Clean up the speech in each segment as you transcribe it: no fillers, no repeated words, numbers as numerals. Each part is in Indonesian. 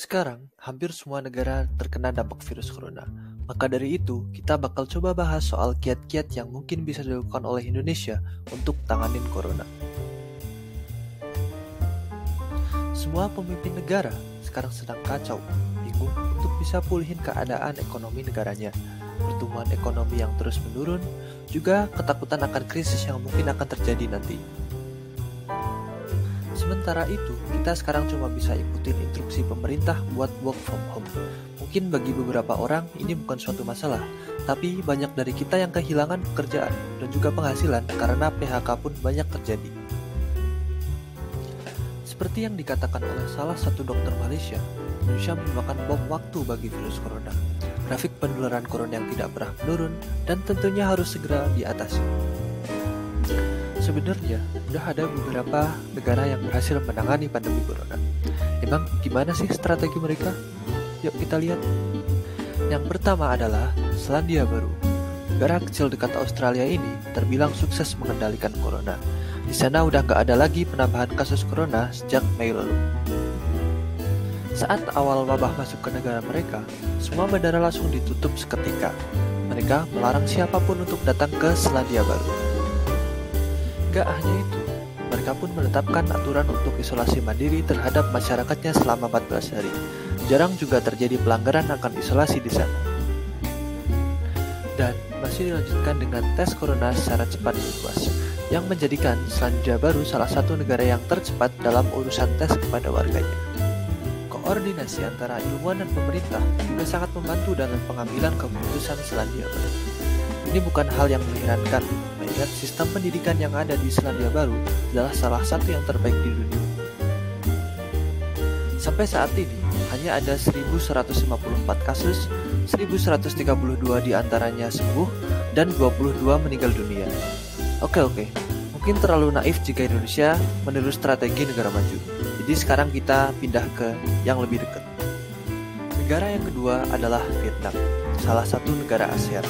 Sekarang, hampir semua negara terkena dampak virus corona. Maka dari itu, kita bakal coba bahas soal kiat-kiat yang mungkin bisa dilakukan oleh Indonesia untuk tanganin corona. Semua pemimpin negara sekarang sedang kacau, bingung untuk bisa pulihin keadaan ekonomi negaranya. Pertumbuhan ekonomi yang terus menurun, juga ketakutan akan krisis yang mungkin akan terjadi nanti. Sementara itu, kita sekarang cuma bisa ikutin instruksi pemerintah buat work from home. Mungkin bagi beberapa orang ini bukan suatu masalah, tapi banyak dari kita yang kehilangan pekerjaan dan juga penghasilan karena PHK pun banyak terjadi. Seperti yang dikatakan oleh salah satu dokter Malaysia, Indonesia merupakan bom waktu bagi virus corona. Grafik penularan corona yang tidak pernah menurun dan tentunya harus segera diatasi. Sebenarnya, udah ada beberapa negara yang berhasil menangani pandemi corona. Emang gimana sih strategi mereka? Yuk kita lihat. Yang pertama adalah Selandia Baru. Negara kecil dekat Australia ini terbilang sukses mengendalikan corona. Di sana udah gak ada lagi penambahan kasus corona sejak Mei lalu. Saat awal wabah masuk ke negara mereka, semua bandara langsung ditutup seketika. Mereka melarang siapapun untuk datang ke Selandia Baru. Gak hanya itu, mereka pun menetapkan aturan untuk isolasi mandiri terhadap masyarakatnya selama 14 hari. Jarang juga terjadi pelanggaran akan isolasi di sana. Dan masih dilanjutkan dengan tes corona secara cepat dan luas, yang menjadikan Selandia Baru salah satu negara yang tercepat dalam urusan tes kepada warganya. Koordinasi antara ilmuwan dan pemerintah juga sangat membantu dalam pengambilan keputusan Selandia Baru. Ini bukan hal yang mengherankan, mengingat sistem pendidikan yang ada di Selandia Baru adalah salah satu yang terbaik di dunia. Sampai saat ini, hanya ada 1.154 kasus, 1.132 diantaranya sembuh, dan 22 meninggal dunia. Oke, mungkin terlalu naif jika Indonesia meniru strategi negara maju. Jadi sekarang kita pindah ke yang lebih dekat. Negara yang kedua adalah Vietnam, salah satu negara ASEAN.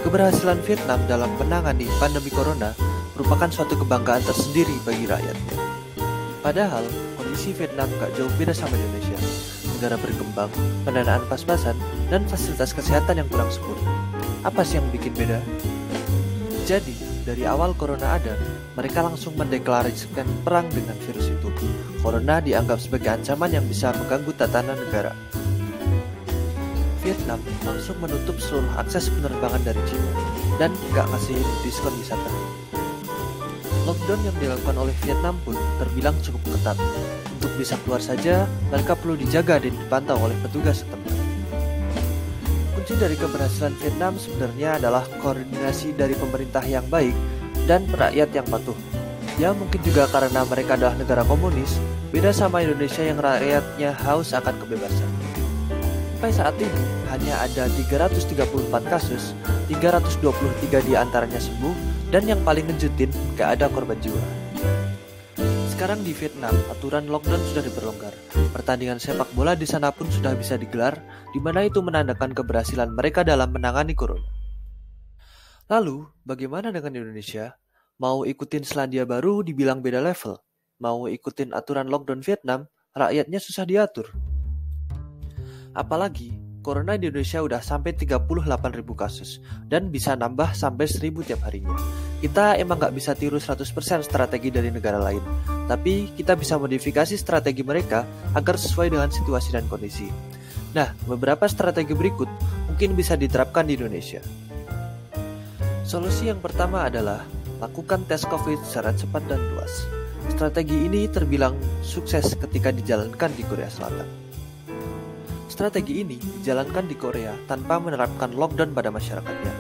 Keberhasilan Vietnam dalam menangani pandemi corona merupakan suatu kebanggaan tersendiri bagi rakyatnya. Padahal, kondisi Vietnam gak jauh beda sama Indonesia. Negara berkembang, pendanaan pas-pasan, dan fasilitas kesehatan yang kurang sempurna. Apa sih yang bikin beda? Jadi, dari awal corona ada, mereka langsung mendeklarasikan perang dengan virus itu. Corona dianggap sebagai ancaman yang bisa mengganggu tatanan negara. Vietnam langsung menutup seluruh akses penerbangan dari China dan gak ngasih diskon wisata. Lockdown yang dilakukan oleh Vietnam pun terbilang cukup ketat. Untuk bisa keluar saja, mereka perlu dijaga dan dipantau oleh petugas setempat. Kunci dari keberhasilan Vietnam sebenarnya adalah koordinasi dari pemerintah yang baik dan rakyat yang patuh. Ya mungkin juga karena mereka adalah negara komunis, beda sama Indonesia yang rakyatnya haus akan kebebasan. Sampai saat ini, hanya ada 334 kasus, 323 diantaranya sembuh, dan yang paling ngejutin, gak ada korban jiwa. Sekarang di Vietnam, aturan lockdown sudah diperlonggar. Pertandingan sepak bola di sana pun sudah bisa digelar, di mana itu menandakan keberhasilan mereka dalam menangani corona. Lalu, bagaimana dengan Indonesia? Mau ikutin Selandia Baru dibilang beda level. Mau ikutin aturan lockdown Vietnam, rakyatnya susah diatur. Apalagi, corona di Indonesia udah sampai 38.000 kasus, dan bisa nambah sampai 1.000 tiap harinya. Kita emang gak bisa tiru 100% strategi dari negara lain, tapi kita bisa modifikasi strategi mereka agar sesuai dengan situasi dan kondisi. Nah, beberapa strategi berikut mungkin bisa diterapkan di Indonesia. Solusi yang pertama adalah lakukan tes COVID secara cepat dan luas. Strategi ini terbilang sukses ketika dijalankan di Korea Selatan. Strategi ini dijalankan di Korea tanpa menerapkan lockdown pada masyarakatnya.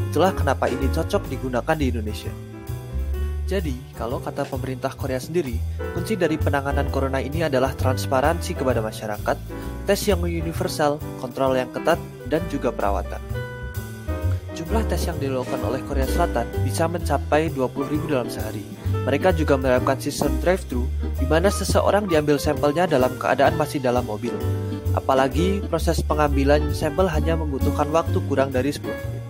Itulah kenapa ini cocok digunakan di Indonesia. Jadi, kalau kata pemerintah Korea sendiri, kunci dari penanganan corona ini adalah transparansi kepada masyarakat, tes yang universal, kontrol yang ketat, dan juga perawatan. Jumlah tes yang dilakukan oleh Korea Selatan bisa mencapai 20.000 dalam sehari. Mereka juga menerapkan sistem drive-thru, di mana seseorang diambil sampelnya dalam keadaan masih dalam mobil. Apalagi proses pengambilan sampel hanya membutuhkan waktu kurang dari 10 menit.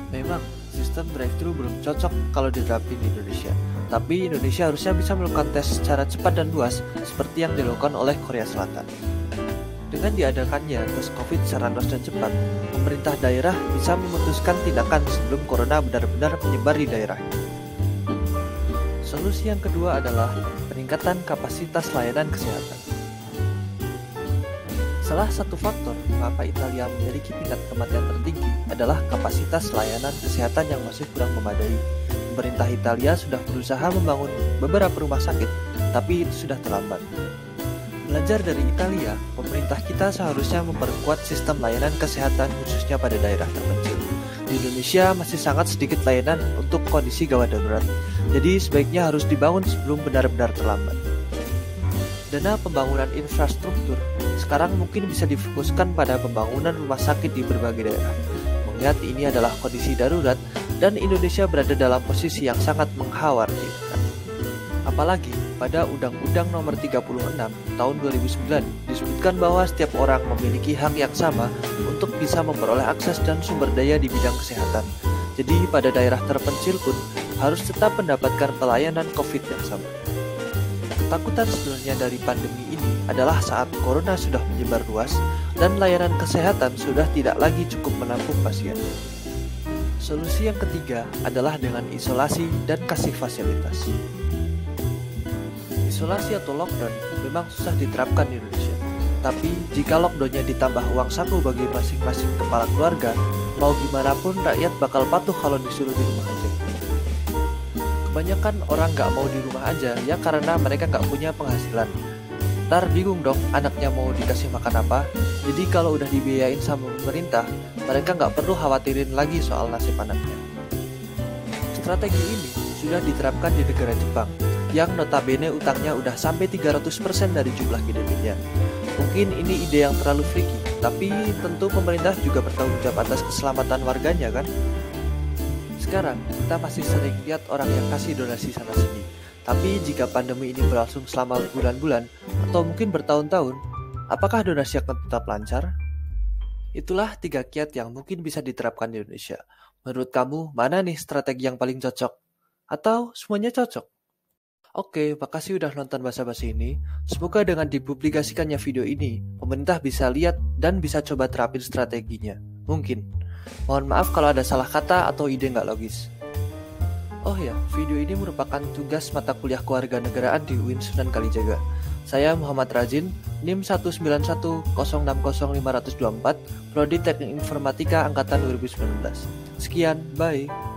Memang, sistem drive-thru belum cocok kalau diterapin di Indonesia. Tapi Indonesia harusnya bisa melakukan tes secara cepat dan luas seperti yang dilakukan oleh Korea Selatan. Dengan diadakannya tes COVID secara luas dan cepat, pemerintah daerah bisa memutuskan tindakan sebelum corona benar-benar menyebar di daerah. Solusi yang kedua adalah peningkatan kapasitas layanan kesehatan. Salah satu faktor mengapa Italia memiliki tingkat kematian tertinggi adalah kapasitas layanan kesehatan yang masih kurang memadai. Pemerintah Italia sudah berusaha membangun beberapa rumah sakit, tapi itu sudah terlambat. Belajar dari Italia, pemerintah kita seharusnya memperkuat sistem layanan kesehatan khususnya pada daerah terpencil. Di Indonesia masih sangat sedikit layanan untuk kondisi gawat darurat, jadi sebaiknya harus dibangun sebelum benar-benar terlambat. Dana pembangunan infrastruktur sekarang mungkin bisa difokuskan pada pembangunan rumah sakit di berbagai daerah. Mengingat ini adalah kondisi darurat dan Indonesia berada dalam posisi yang sangat mengkhawatirkan. Apalagi pada Undang-Undang Nomor 36 Tahun 2009 disebutkan bahwa setiap orang memiliki hak yang sama untuk bisa memperoleh akses dan sumber daya di bidang kesehatan. Jadi pada daerah terpencil pun harus tetap mendapatkan pelayanan COVID yang sama. Ketakutan sebenarnya dari pandemi ini adalah saat corona sudah menyebar luas dan layanan kesehatan sudah tidak lagi cukup menampung pasien. Solusi yang ketiga adalah dengan isolasi dan kasih fasilitas. Isolasi atau lockdown memang susah diterapkan di Indonesia. Tapi jika lockdownnya ditambah uang saku bagi masing-masing kepala keluarga, mau gimana pun rakyat bakal patuh kalau disuruh di rumah aja. Kebanyakan orang nggak mau di rumah aja ya karena mereka nggak punya penghasilan. Ntar bingung dong anaknya mau dikasih makan apa. Jadi kalau udah dibiayain sama pemerintah, mereka nggak perlu khawatirin lagi soal nasib anaknya. Strategi ini sudah diterapkan di negara Jepang, yang notabene utangnya udah sampai 300% dari jumlah GDP-nya. Mungkin ini ide yang terlalu freaky, tapi tentu pemerintah juga bertanggung jawab atas keselamatan warganya kan? Sekarang, kita masih sering lihat orang yang kasih donasi sana-sini. Tapi jika pandemi ini berlangsung selama bulan-bulan, atau mungkin bertahun-tahun, apakah donasi akan tetap lancar? Itulah 3 kiat yang mungkin bisa diterapkan di Indonesia. Menurut kamu, mana nih strategi yang paling cocok? Atau semuanya cocok? Oke, makasih udah nonton basa-basi ini. Semoga dengan dipublikasikannya video ini, pemerintah bisa lihat dan bisa coba terapin strateginya. Mungkin. Mohon maaf kalau ada salah kata atau ide nggak logis. Oh ya, video ini merupakan tugas mata kuliah kewarganegaraan di UIN Sunan Kalijaga. Saya Muhammad Razin, NIM 191060524, Prodi Teknik Informatika Angkatan 2019. Sekian, bye.